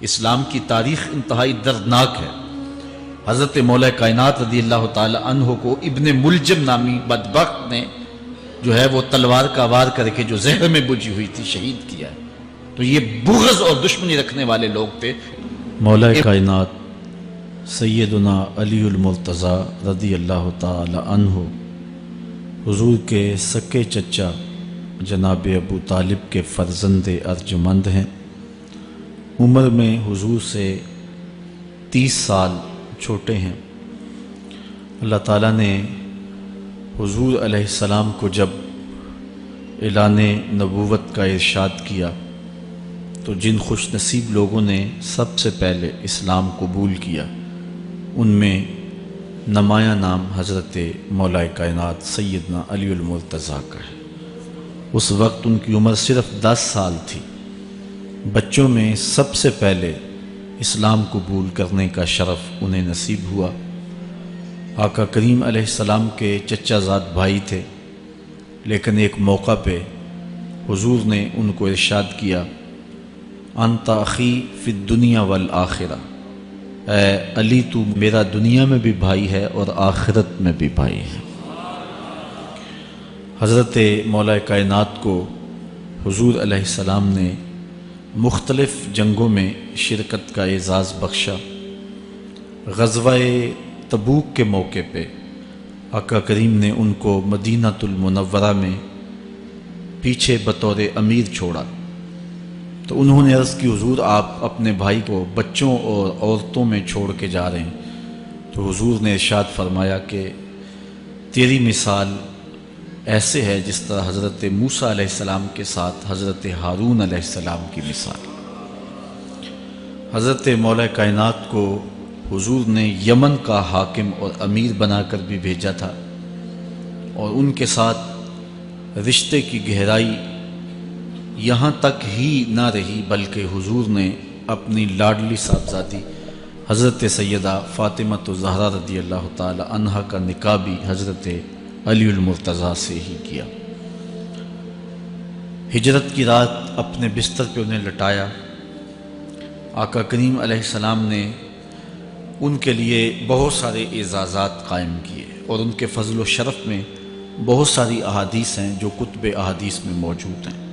اسلام کی تاریخ انتہائی دردناک ہے۔ حضرت مولا کائنات رضی اللہ تعالی عنہ کو ابن ملجم نامی بدبخت نے جو ہے وہ تلوار کا وار کر کے جو زہر میں بجھی ہوئی تھی شہید کیا ہے۔ تو یہ بغض اور دشمنی رکھنے والے لوگ تھے۔ مولا کائنات سیدنا علی المرتضیٰ رضی اللہ تعالی عنہ حضور کے سکے چچا جناب ابو طالب کے فرزند ارجمند ہیں۔ عمر میں حضور سے 30 سال چھوٹے ہیں۔ اللہ تعالیٰ نے حضور علیہ السلام کو جب اعلان نبوت کا ارشاد کیا تو جن خوش نصیب لوگوں نے سب سے پہلے اسلام قبول کیا ان میں نمایاں نام حضرت مولا کائنات سیدنا علی المرتضیٰ کا ہے۔ اس وقت ان کی عمر صرف 10 سال تھی۔ بچوں میں سب سے پہلے اسلام قبول کرنے کا شرف انہیں نصیب ہوا۔ آقا کریم علیہ السلام کے چچا زاد بھائی تھے، لیکن ایک موقع پہ حضور نے ان کو ارشاد کیا، انت اخی فی الدنیا والآخرہ، اے علی تو میرا دنیا میں بھی بھائی ہے اور آخرت میں بھی بھائی ہے۔ حضرت مولا کائنات کو حضور علیہ السلام نے مختلف جنگوں میں شرکت کا اعزاز بخشا۔ غزوہ تبوک کے موقع پہ آقا کریم نے ان کو مدینہ المنورہ میں پیچھے بطور امیر چھوڑا، تو انہوں نے عرض کی حضور آپ اپنے بھائی کو بچوں اور عورتوں میں چھوڑ کے جا رہے ہیں۔ تو حضور نے ارشاد فرمایا کہ تیری مثال ایسے ہے جس طرح حضرت موسیٰ علیہ السلام کے ساتھ حضرت ہارون علیہ السلام کی مثال۔ حضرت مولا کائنات کو حضور نے یمن کا حاکم اور امیر بنا کر بھی بھیجا تھا، اور ان کے ساتھ رشتے کی گہرائی یہاں تک ہی نہ رہی بلکہ حضور نے اپنی لاڈلی صاحبزادی حضرت سیدہ فاطمہ الزہرا رضی اللہ تعالی عنہا کا نکاح بھی حضرت علی المرتضیٰ سے ہی کیا۔ ہجرت کی رات اپنے بستر پہ انہیں لٹایا۔ آقا کریم علیہ السلام نے ان کے لیے بہت سارے اعزازات قائم کیے، اور ان کے فضل و شرف میں بہت ساری احادیث ہیں جو کتب احادیث میں موجود ہیں۔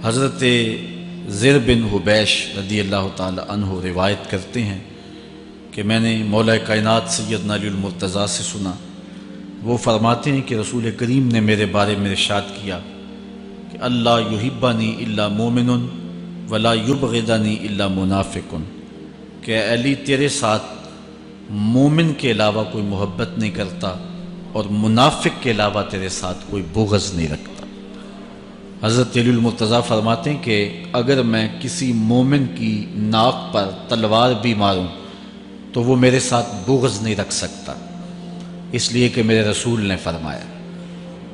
حضرت زر بن حبیش رضی اللہ تعالی عنہ روایت کرتے ہیں کہ میں نے مولا کائنات سیدنا علی المرتضیٰ سے سنا، وہ فرماتے ہیں کہ رسول کریم نے میرے بارے میں ارشاد کیا کہ اللہ یحبنی الا مومن ولا یبغضنی الا منافق، کہ اے علی تیرے ساتھ مومن کے علاوہ کوئی محبت نہیں کرتا اور منافق کے علاوہ تیرے ساتھ کوئی بغض نہیں رکھتا۔ حضرت علی المرتضیٰ فرماتے ہیں کہ اگر میں کسی مومن کی ناک پر تلوار بھی ماروں تو وہ میرے ساتھ بغض نہیں رکھ سکتا، اس لیے کہ میرے رسول نے فرمایا،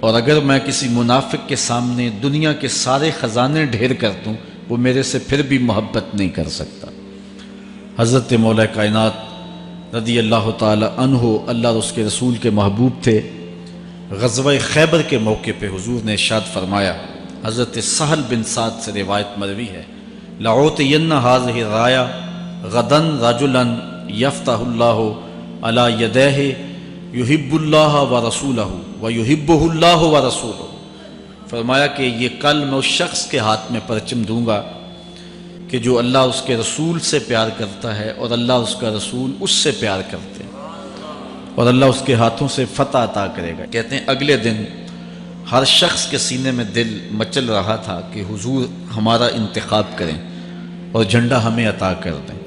اور اگر میں کسی منافق کے سامنے دنیا کے سارے خزانے ڈھیر کر دوں وہ میرے سے پھر بھی محبت نہیں کر سکتا۔ حضرت مولا کائنات رضی اللہ تعالی عنہ اللہ اور اس کے رسول کے محبوب تھے۔ غزوہ خیبر کے موقع پہ حضور نے ارشاد فرمایا، حضرت سہل بن سعد سے روایت مروی ہے، لَعُوتِيَنَّ هَذِهِ الرَّايَةَ غَدًا رَجُلًا يَفْتَحُ اللَّهُ عَلَى يَدَيْهِ يُحِبُّ اللَّهَ وَرَسُولَهُ وَيُحِبُّهُ اللَّهُ وَرَسُولُهُ۔ فرمایا کہ یہ کل میں اس شخص کے ہاتھ میں پرچم دوں گا کہ جو اللہ اس کے رسول سے پیار کرتا ہے اور اللہ اس کا رسول اس سے پیار کرتے ہیں، اور اللہ اس کے ہاتھوں سے فتح عطا کرے گا۔ کہتے ہیں اگلے دن ہر شخص کے سینے میں دل مچل رہا تھا کہ حضور ہمارا انتخاب کریں اور جھنڈا ہمیں عطا کر دیں،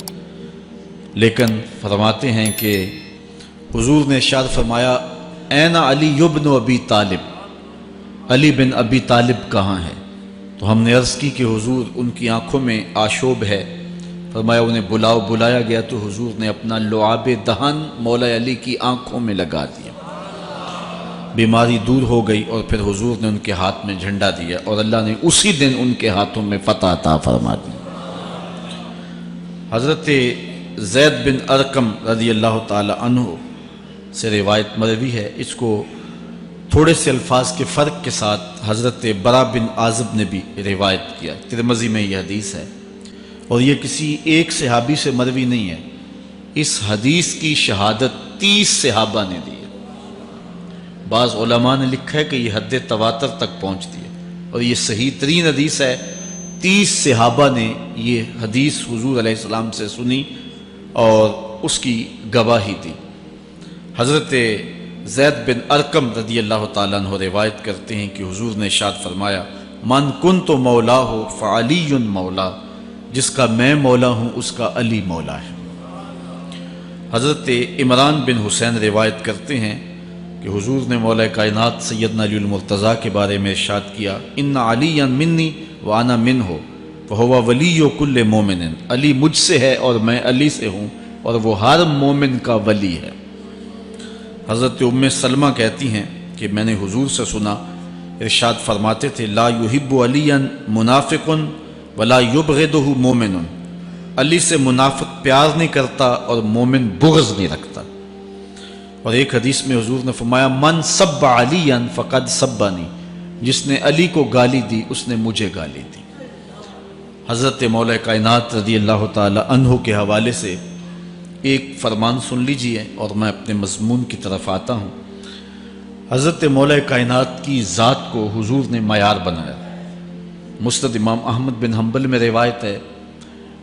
لیکن فرماتے ہیں کہ حضور نے ارشاد فرمایا، این علی ابن ابی طالب، علی بن ابی طالب کہاں ہے؟ تو ہم نے عرض کی کہ حضور ان کی آنکھوں میں آشوب ہے۔ فرمایا انہیں بلاؤ۔ بلایا گیا تو حضور نے اپنا لعاب دہن مولا علی کی آنکھوں میں لگا دیا، بیماری دور ہو گئی، اور پھر حضور نے ان کے ہاتھ میں جھنڈا دیا اور اللہ نے اسی دن ان کے ہاتھوں میں فتح عطا فرما دی۔ حضرت زید بن ارقم رضی اللہ تعالی عنہ سے روایت مروی ہے، اس کو تھوڑے سے الفاظ کے فرق کے ساتھ حضرت برا بن عازب نے بھی روایت کیا، ترمذی میں یہ حدیث ہے۔ اور یہ کسی ایک صحابی سے مروی نہیں ہے، اس حدیث کی شہادت 30 صحابہ نے دی ہے۔ بعض علماء نے لکھا ہے کہ یہ حد تواتر تک پہنچتی ہے، اور یہ صحیح ترین حدیث ہے۔ 30 صحابہ نے یہ حدیث حضور علیہ السلام سے سنی اور اس کی گواہی دی۔ حضرت زید بن ارقم رضی اللہ تعالیٰ عنہ روایت کرتے ہیں کہ حضور نے ارشاد فرمایا، من کنت مولا ہو فعلی مولا، جس کا میں مولا ہوں اس کا علی مولا ہے۔ حضرت عمران بن حسین روایت کرتے ہیں کہ حضور نے مولا کائنات سیدنا علی المرتضیٰ کے بارے میں ارشاد کیا، ان علی منی وانا منہ فہو ولی کل مومن، علی مجھ سے ہے اور میں علی سے ہوں، اور وہ ہر مومن کا ولی ہے۔ حضرت ام سلمہ کہتی ہیں کہ میں نے حضور سے سنا، ارشاد فرماتے تھے، لا یحب علی منافق ولا یبغضہ مومن، علی سے منافق پیار نہیں کرتا اور مومن بغض نہیں رکھتا۔ اور ایک حدیث میں حضور نے فرمایا، من سب علی فقد سبنی، جس نے علی کو گالی دی اس نے مجھے گالی دی۔ حضرت مولا کائنات رضی اللہ تعالی عنہ کے حوالے سے ایک فرمان سن لیجئے اور میں اپنے مضمون کی طرف آتا ہوں۔ حضرت مولا کائنات کی ذات کو حضور نے معیار بنایا۔ مسند امام احمد بن حنبل میں روایت ہے،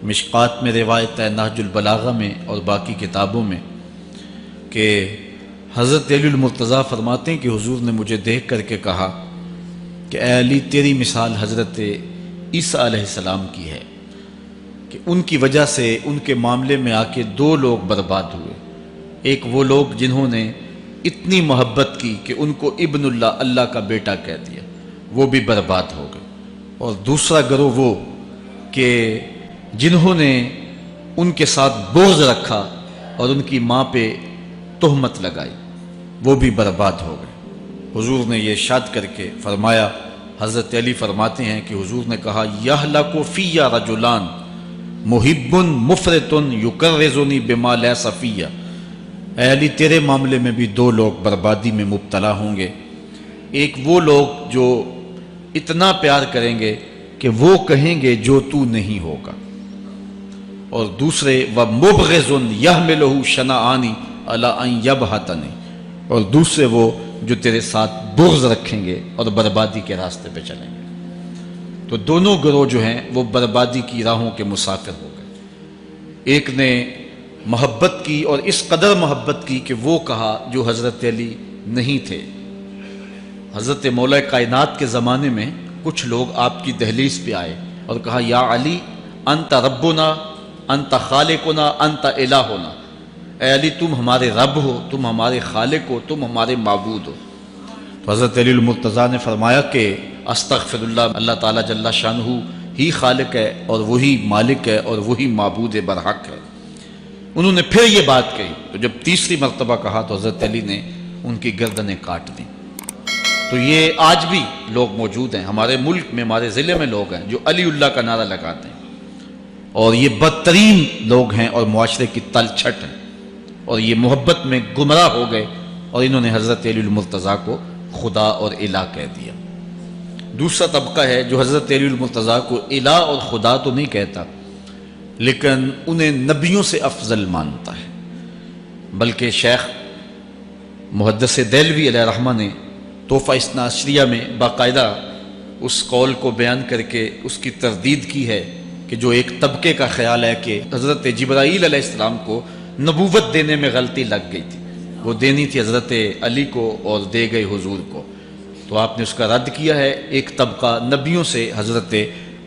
مشکات میں روایت ہے، نہج البلاغہ میں اور باقی کتابوں میں، کہ حضرت علی المرتضیٰ فرماتے ہیں کہ حضور نے مجھے دیکھ کر کے کہا کہ اے علی، تیری مثال حضرت عیسیٰ علیہ السلام کی ہے کہ ان کی وجہ سے ان کے معاملے میں آ کے 2 لوگ برباد ہوئے۔ ایک وہ لوگ جنہوں نے اتنی محبت کی کہ ان کو ابن اللہ، اللہ کا بیٹا کہہ دیا، وہ بھی برباد ہو گئے، اور دوسرا گروہ وہ کہ جنہوں نے ان کے ساتھ بغض رکھا اور ان کی ماں پہ تہمت لگائی، وہ بھی برباد ہو گئے۔ حضور نے یہ ارشاد کر کے فرمایا، حضرت علی فرماتے ہیں کہ حضور نے کہا، یہلک فی رجلان محب مفرط یکرزنی بما لیس فی، اے علی تیرے معاملے میں بھی 2 لوگ بربادی میں مبتلا ہوں گے۔ ایک وہ لوگ جو اتنا پیار کریں گے کہ وہ کہیں گے جو تو نہیں ہوگا، اور دوسرے ومبغض یحملہ شنآن علی ان یبہتنی، اور دوسرے وہ جو تیرے ساتھ بغض رکھیں گے اور بربادی کے راستے پہ چلیں گے۔ تو دونوں گروہ جو ہیں وہ بربادی کی راہوں کے مسافر ہو گئے۔ ایک نے محبت کی اور اس قدر محبت کی کہ وہ کہا جو حضرت علی نہیں تھے۔ حضرت مولا کائنات کے زمانے میں کچھ لوگ آپ کی دہلیز پہ آئے اور کہا، یا علی انت ربنا انت خالقنا انت الہنا، اے علی تم ہمارے رب ہو، تم ہمارے خالق ہو، تم ہمارے معبود ہو۔ تو حضرت علی المرتضیٰ نے فرمایا کہ استغفر اللہ، اللہ تعالیٰ جل شانہ ہی خالق ہے اور وہی مالک ہے اور وہی معبود برحق ہے۔ انہوں نے پھر یہ بات کہی، تو جب تیسری مرتبہ کہا تو حضرت علی نے ان کی گردنیں کاٹ دیں۔ تو یہ آج بھی لوگ موجود ہیں ہمارے ملک میں، ہمارے ضلع میں لوگ ہیں جو علی اللہ کا نعرہ لگاتے ہیں، اور یہ بدترین لوگ ہیں اور معاشرے کی تل چھٹ ہیں، اور یہ محبت میں گمراہ ہو گئے اور انہوں نے حضرت علی المرتضیٰ کو خدا اور الہ کہہ دیا۔ دوسرا طبقہ ہے جو حضرت علی المرتضیٰ کو الہ اور خدا تو نہیں کہتا، لیکن انہیں نبیوں سے افضل مانتا ہے۔ بلکہ شیخ محدث دہلوی علیہ رحمہ نے تحفہ اثنا عشریہ میں باقاعدہ اس قول کو بیان کر کے اس کی تردید کی ہے کہ جو ایک طبقے کا خیال ہے کہ حضرت جبرائیل علیہ السلام کو نبوت دینے میں غلطی لگ گئی تھی، وہ دینی تھی حضرت علی کو اور دے گئے حضور کو، تو آپ نے اس کا رد کیا ہے۔ ایک طبقہ نبیوں سے حضرت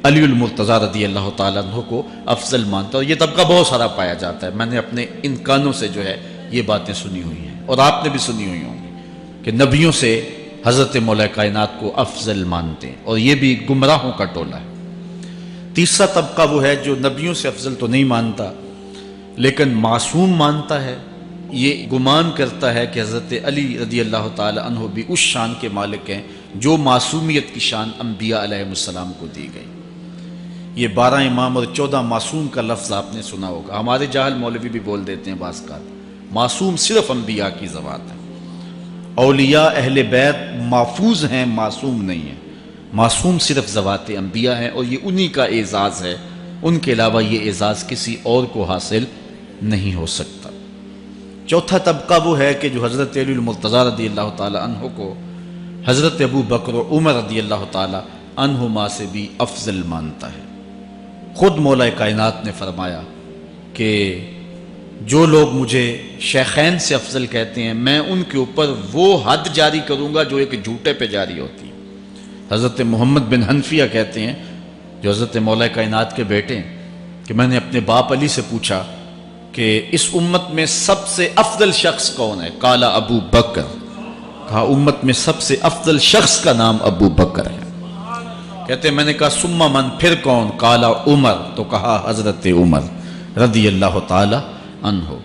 علی المرتضیٰ رضی اللہ تعالیٰ عنہ کو افضل مانتا ہے، اور یہ طبقہ بہت سارا پایا جاتا ہے۔ میں نے اپنے ان کانوں سے جو ہے یہ باتیں سنی ہوئی ہیں، اور آپ نے بھی سنی ہوئی ہوں گی کہ نبیوں سے حضرت مولا کائنات کو افضل مانتے ہیں، اور یہ بھی گمراہوں کا ٹولہ ہے۔ تیسرا طبقہ وہ ہے جو نبیوں سے افضل تو نہیں مانتا لیکن معصوم مانتا ہے، یہ گمان کرتا ہے کہ حضرت علی رضی اللہ تعالی عنہ بھی اس شان کے مالک ہیں جو معصومیت کی شان انبیاء علیہ السلام کو دی گئی۔ یہ 12 امام اور 14 معصوم کا لفظ آپ نے سنا ہوگا، ہمارے جاہل مولوی بھی بول دیتے ہیں بعض کا، معصوم صرف انبیاء کی ذوات ہے۔ اولیاء اہل بیت محفوظ ہیں، معصوم نہیں ہیں، معصوم صرف ذوات انبیاء ہیں، اور یہ انہی کا اعزاز ہے ان کے علاوہ یہ اعزاز کسی اور کو حاصل نہیں ہو سکتا۔ چوتھا طبقہ وہ ہے کہ جو حضرت علی المرتضیٰ رضی اللہ تعالی عنہ کو حضرت ابو بکر و عمر رضی اللہ تعالی عنہما سے بھی افضل مانتا ہے۔ خود مولا کائنات نے فرمایا کہ جو لوگ مجھے شیخین سے افضل کہتے ہیں میں ان کے اوپر وہ حد جاری کروں گا جو ایک جھوٹے پہ جاری ہوتی ہے۔ حضرت محمد بن حنفیہ کہتے ہیں جو حضرت مولا کائنات کے بیٹے ہیں کہ میں نے اپنے باپ علی سے پوچھا کہ اس امت میں سب سے افضل شخص کون ہے؟ قالا ابو بکر، کہا امت میں سب سے افضل شخص کا نام ابو بکر ہے۔ کہتے ہیں میں نے کہا ثم من، پھر کون؟ قالا عمر، تو کہا حضرت عمر رضی اللہ تعالی عنہ۔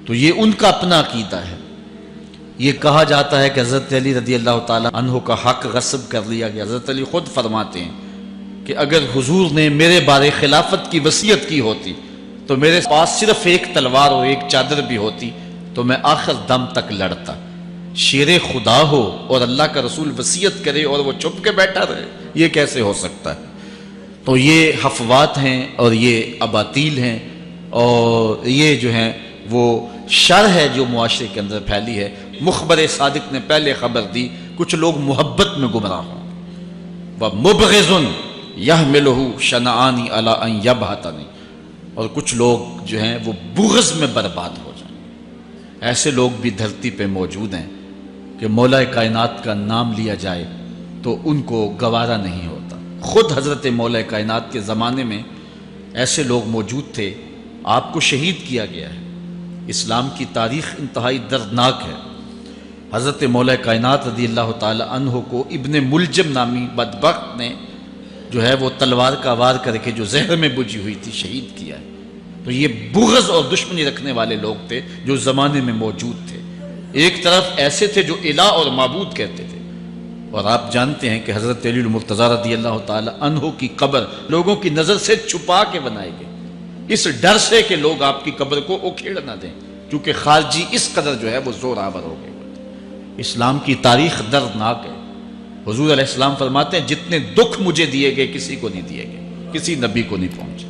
تو یہ ان کا اپنا عقیدہ ہے۔ یہ کہا جاتا ہے کہ حضرت علی رضی اللہ تعالی عنہ کا حق غصب کر لیا گیا۔ حضرت علی خود فرماتے ہیں کہ اگر حضور نے میرے بارے خلافت کی وصیت کی ہوتی تو میرے پاس صرف ایک تلوار اور ایک چادر بھی ہوتی تو میں آخر دم تک لڑتا۔ شیر خدا ہو اور اللہ کا رسول وصیت کرے اور وہ چھپ کے بیٹھا رہے، یہ کیسے ہو سکتا ہے؟ تو یہ حفوات ہیں اور یہ اباطیل ہیں اور یہ جو ہیں وہ شر ہے جو معاشرے کے اندر پھیلی ہے۔ مخبر صادق نے پہلے خبر دی کچھ لوگ محبت میں گمراہ ہوں، وَمُبْغِضٌ يَحْمِلُهُ شَنَآنِ عَلَىٰ أَن يَبْهَتَنِ، اور کچھ لوگ جو ہیں وہ بغض میں برباد ہو جائیں۔ ایسے لوگ بھی دھرتی پہ موجود ہیں کہ مولا کائنات کا نام لیا جائے تو ان کو گوارا نہیں ہوتا۔ خود حضرت مولا کائنات کے زمانے میں ایسے لوگ موجود تھے، آپ کو شہید کیا گیا ہے۔ اسلام کی تاریخ انتہائی دردناک ہے۔ حضرت مولا کائنات رضی اللہ تعالی عنہ کو ابن ملجم نامی بدبخت نے جو ہے وہ تلوار کا وار کر کے جو زہر میں بجھی ہوئی تھی شہید کیا ہے۔ تو یہ بغض اور دشمنی رکھنے والے لوگ تھے جو زمانے میں موجود تھے۔ ایک طرف ایسے تھے جو الہ اور معبود کہتے تھے، اور آپ جانتے ہیں کہ حضرت علی المرتضیٰ رضی اللہ تعالی عنہ کی قبر لوگوں کی نظر سے چھپا کے بنائی گئی، اس ڈر سے کہ لوگ آپ کی قبر کو اکھیڑ نہ دیں، کیونکہ خارجی اس قدر جو ہے وہ زور آور ہو گئے۔ اسلام کی تاریخ دردناک ہے۔ حضور علیہ السلام فرماتے ہیں جتنے دکھ مجھے دیے گئے کسی کو نہیں دیے گئے، کسی نبی کو نہیں پہنچے۔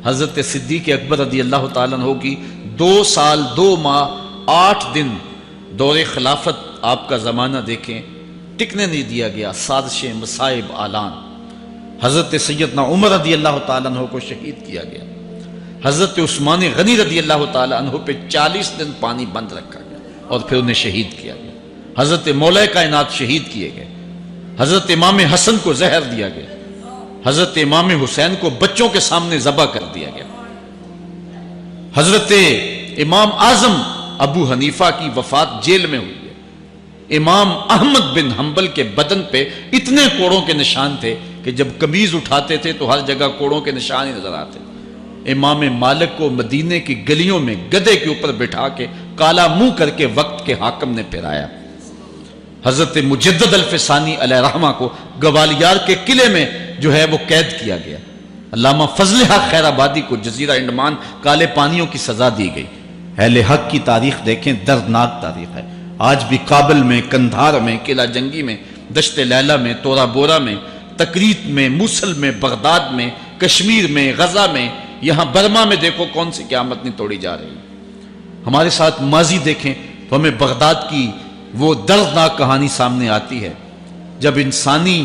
حضرت صدیق اکبر رضی اللہ تعالیٰ عنہ کی 2 سال 2 ماہ 8 دن دور خلافت، آپ کا زمانہ دیکھیں، ٹکنے نہیں دیا گیا، سازشیں، مصائب، اعلان۔ حضرت سیدنا عمر رضی اللہ تعالیٰ عنہ کو شہید کیا گیا۔ حضرت عثمان غنی رضی اللہ تعالیٰ عنہ پہ 40 دن پانی بند رکھا گیا اور پھر انہیں شہید کیا گیا۔ حضرت مولا کائنات شہید کیے گئے۔ حضرت امام حسن کو زہر دیا گیا۔ حضرت امام حسین کو بچوں کے سامنے ذبح کر دیا گیا۔ حضرت امام اعظم ابو حنیفہ کی وفات جیل میں ہوئی ہے۔ امام احمد بن حنبل کے بدن پہ اتنے کوڑوں کے نشان تھے کہ جب قمیض اٹھاتے تھے تو ہر جگہ کوڑوں کے نشان ہی نظر آتے۔ امام مالک کو مدینے کی گلیوں میں گدھے کے اوپر بٹھا کے کالا منہ کر کے وقت کے حاکم نے پھرایا۔ حضرت مجدد الفسانی علیہ رحمہ کو گوالیار کے قلعے میں جو ہے وہ قید کیا گیا۔ علامہ فضل حق خیر آبادی کو جزیرہ انڈمان کالے پانیوں کی سزا دی گئی۔ اہل حق کی تاریخ دیکھیں، دردناک تاریخ ہے۔ آج بھی کابل میں، کندھار میں، قلعہ جنگی میں، دشت لیلہ میں، تورا بورا میں، تکریت میں، موصل میں، بغداد میں، کشمیر میں، غزہ میں، یہاں برما میں دیکھو کون سی قیامت نہیں توڑی جا رہی۔ ہمارے ساتھ ماضی دیکھیں تو ہمیں بغداد کی وہ دردناک کہانی سامنے آتی ہے جب انسانی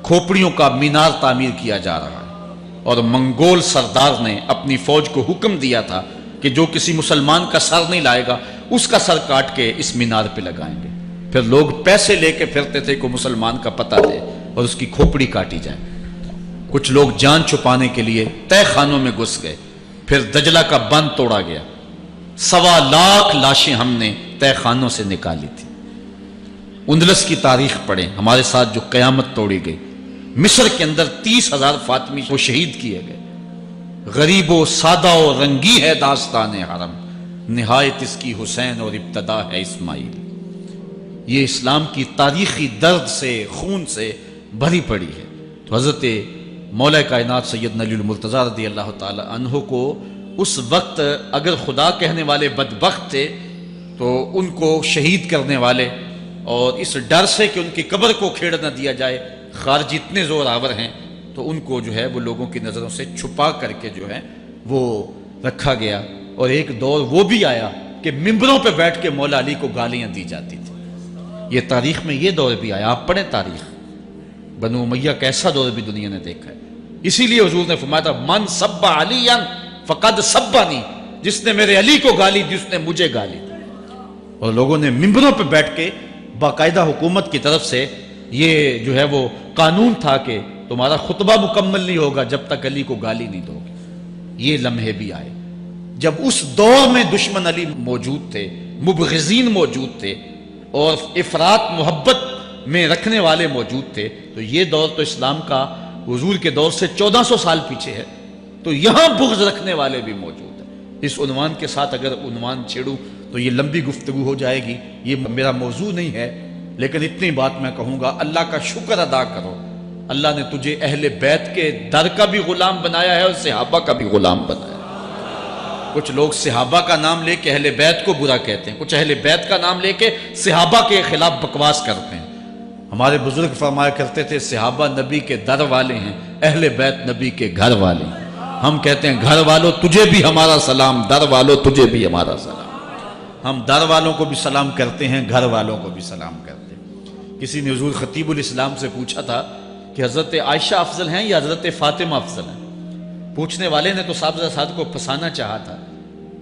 کھوپڑیوں کا مینار تعمیر کیا جا رہا ہے اور منگول سردار نے اپنی فوج کو حکم دیا تھا کہ جو کسی مسلمان کا سر نہیں لائے گا اس کا سر کاٹ کے اس مینار پہ لگائیں گے۔ پھر لوگ پیسے لے کے پھرتے تھے کہ مسلمان کا پتہ دے اور اس کی کھوپڑی کاٹی جائے۔ کچھ لوگ جان چھپانے کے لیے تہہ خانوں میں گھس گئے، پھر دجلہ کا بند توڑا گیا، 1.25 لاکھ لاشیں ہم نے تہہ خانوں سے نکالی تھی۔ اندلس کی تاریخ پڑھیں، ہمارے ساتھ جو قیامت توڑی گئی۔ مصر کے اندر 30,000 فاطمی وہ شہید کیے گئے۔ غریب و سادہ و رنگی ہے داستان حرم، نہایت اس کی حسین اور ابتدا ہے اسماعیل۔ یہ اسلام کی تاریخی درد سے، خون سے بھری پڑی ہے۔ تو حضرت مولا کائنات سیدنا علی المرتضیٰ رضی اللہ تعالی عنہ کو اس وقت اگر خدا کہنے والے بدبخت تھے تو ان کو شہید کرنے والے اور اس ڈر سے کہ ان کی قبر کو کھیڑ نہ دیا جائے خارجی اتنے زور آور ہیں تو ان کو جو ہے وہ لوگوں کی نظروں سے چھپا کر کے جو ہے وہ رکھا گیا، اور ایک دور وہ بھی آیا کہ ممبروں پہ بیٹھ کے مولا علی کو گالیاں دی جاتی تھی۔ یہ تاریخ میں یہ دور بھی آیا، آپ پڑھیں تاریخ، بنو امیہ کا ایسا دور بھی دنیا نے دیکھا ہے۔ اسی لیے حضور نے فرمایا تھا من سب علی فقد سبنی، جس نے میرے علی کو گالی دی اس نے مجھے گالی دی۔ اور لوگوں نے ممبروں پہ بیٹھ کے باقاعدہ حکومت کی طرف سے یہ جو ہے وہ قانون تھا کہ تمہارا خطبہ مکمل نہیں ہوگا جب تک علی کو گالی نہیں دو گے۔ یہ لمحے بھی آئے جب اس دور میں دشمن علی موجود تھے، مبغضین موجود تھے، اور افراط محبت میں رکھنے والے موجود تھے۔ تو یہ دور تو اسلام کا حضور کے دور سے 1400 سال پیچھے ہے، تو یہاں بغض رکھنے والے بھی موجود ہیں۔ اس عنوان کے ساتھ اگر عنوان چھیڑوں تو یہ لمبی گفتگو ہو جائے گی، یہ میرا موضوع نہیں ہے، لیکن اتنی بات میں کہوں گا، اللہ کا شکر ادا کرو، اللہ نے تجھے اہل بیت کے در کا بھی غلام بنایا ہے اور صحابہ کا بھی غلام بنایا ہے۔ کچھ لوگ صحابہ کا نام لے کے اہل بیت کو برا کہتے ہیں، کچھ اہل بیت کا نام لے کے صحابہ کے خلاف بکواس کرتے ہیں۔ ہمارے بزرگ فرمایا کرتے تھے صحابہ نبی کے در والے ہیں، اہل بیت نبی کے گھر والے ہیں۔ ہم کہتے ہیں گھر والوں تجھے بھی ہمارا سلام، در والوں تجھے بھی ہمارا سلام۔ ہم در والوں کو بھی سلام کرتے ہیں، گھر والوں کو بھی سلام کرتے ہیں۔ کسی نے حضور خطیب الاسلام سے پوچھا تھا کہ حضرت عائشہ افضل ہیں یا حضرت فاطمہ افضل ہیں؟ پوچھنے والے نے تو صاحب کو پھنسانا چاہا تھا،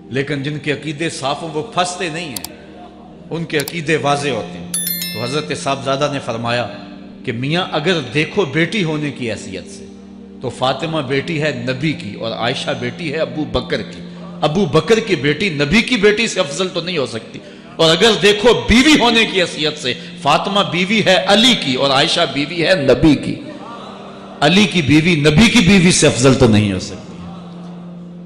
لیکن جن کے عقیدے صاف ہوں وہ پھنستے نہیں ہیں، ان کے عقیدے واضح ہوتے ہیں۔ تو حضرت صاحبزادہ نے فرمایا کہ میاں اگر دیکھو بیٹی ہونے کی حیثیت سے تو فاطمہ بیٹی ہے نبی کی اور عائشہ بیٹی ہے ابو بکر کی۔ ابو بکر کی بیٹی نبی کی بیٹی سے افضل تو نہیں ہو سکتی۔ اور اگر دیکھو بیوی ہونے کی حیثیت سے فاطمہ بیوی ہے علی کی اور عائشہ بیوی ہے نبی کی، علی کی بیوی نبی کی بیوی سے افضل تو نہیں ہو سکتی۔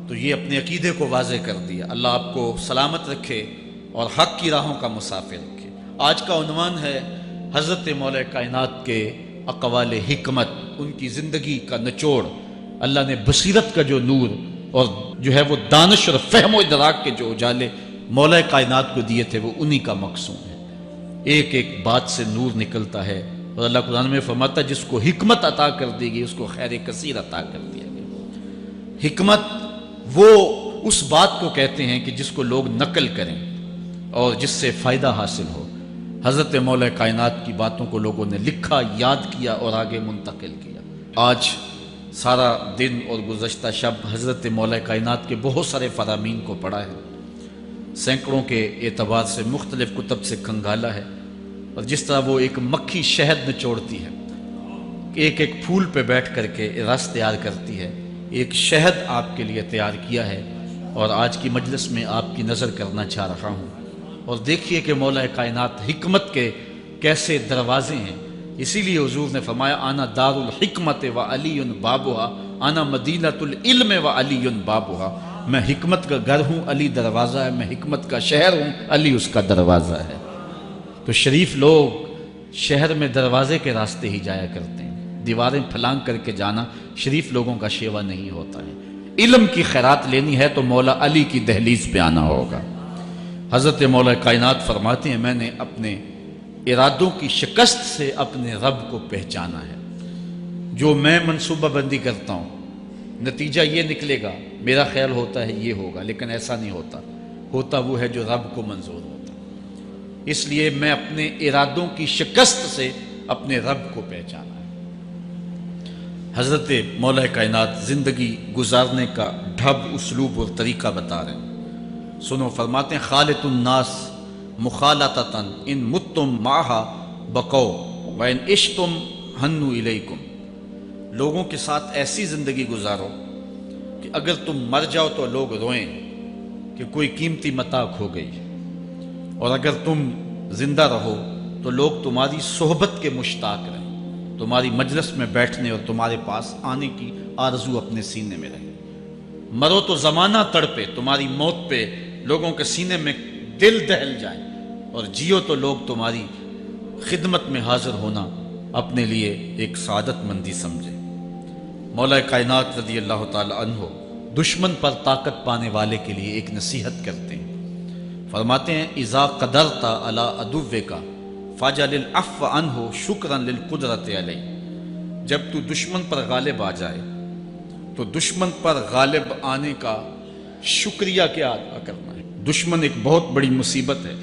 تو یہ اپنے عقیدے کو واضح کر دیا۔ اللہ آپ کو سلامت رکھے اور حق کی راہوں کا مسافر رکھے۔ آج کا عنوان ہے حضرت مولا کائنات کے اقوال حکمت، ان کی زندگی کا نچوڑ۔ اللہ نے بصیرت کا جو نور اور جو ہے وہ دانش اور فہم و ادراک کے جو اجالے مولا کائنات کو دیے تھے وہ انہی کا مقصود ہے۔ ایک ایک بات سے نور نکلتا ہے، اور اللہ قرآن میں فرماتا ہے جس کو حکمت عطا کر دی گئی اس کو خیر کثیر عطا کر دیا گیا۔ حکمت وہ اس بات کو کہتے ہیں کہ جس کو لوگ نقل کریں اور جس سے فائدہ حاصل ہو۔ حضرت مولا کائنات کی باتوں کو لوگوں نے لکھا، یاد کیا اور آگے منتقل کیا۔ آج سارا دن اور گزشتہ شب حضرت مولا کائنات کے بہت سارے فرامین کو پڑھا ہے، سینکڑوں کے اعتبار سے مختلف کتب سے کھنگالا ہے، اور جس طرح وہ ایک مکھی شہد نچوڑتی ہے، ایک ایک پھول پہ بیٹھ کر کے رس تیار کرتی ہے، ایک شہد آپ کے لیے تیار کیا ہے، اور آج کی مجلس میں آپ کی نظر کرنا چاہ رہا ہوں۔ اور دیکھیے کہ مولا کائنات حکمت کے کیسے دروازے ہیں۔ اسی لیے حضور نے فرمایا آنا دار الحکمت و علی بابھا، آنا مدینۃ العلم و علی بابھا، میں حکمت کا گھر ہوں، علی دروازہ ہے، میں حکمت کا شہر ہوں، علی اس کا دروازہ ہے۔ تو شریف لوگ شہر میں دروازے کے راستے ہی جایا کرتے ہیں، دیواریں پھلانگ کر کے جانا شریف لوگوں کا شیوا نہیں ہوتا ہے۔ علم کی خیرات لینی ہے تو مولا علی کی دہلیز پہ آنا ہوگا۔ حضرت مولا کائنات فرماتے ہیں میں نے اپنے ارادوں کی شکست سے اپنے رب کو پہچانا ہے۔ جو میں منصوبہ بندی کرتا ہوں نتیجہ یہ نکلے گا، میرا خیال ہوتا ہے یہ ہوگا، لیکن ایسا نہیں ہوتا، ہوتا وہ ہے جو رب کو منظور ہوتا۔ اس لیے میں اپنے ارادوں کی شکست سے اپنے رب کو پہچانا ہے۔ حضرت مولا کائنات زندگی گزارنے کا ڈھب، اسلوب اور طریقہ بتا رہے ہیں، سنو۔ فرماتے ہیں خالط الناس مخالطتاً ان متتم معہا بقو وان عشتم ہنو الیکم، لوگوں کے ساتھ ایسی زندگی گزارو کہ اگر تم مر جاؤ تو لوگ روئیں کہ کوئی قیمتی متاع کھو گئی، اور اگر تم زندہ رہو تو لوگ تمہاری صحبت کے مشتاق رہیں، تمہاری مجلس میں بیٹھنے اور تمہارے پاس آنے کی آرزو اپنے سینے میں رہے۔ مرو تو زمانہ تڑپے، تمہاری موت پہ لوگوں کے سینے میں دل دہل جائے، اور جیو تو لوگ تمہاری خدمت میں حاضر ہونا اپنے لیے ایک سعادت مندی سمجھے۔ مولا کائنات رضی اللہ تعالی عنہ دشمن پر طاقت پانے والے کے لیے ایک نصیحت کرتے ہیں، فرماتے ہیں اذا قدرت علی عدوک فاجعل العفو عنہ شکرا للقدرت علیہ، جب تو دشمن پر غالب آ جائے تو دشمن پر غالب آنے کا شکریہ کیا ادا کرنا ہے۔ دشمن ایک بہت بڑی مصیبت ہے،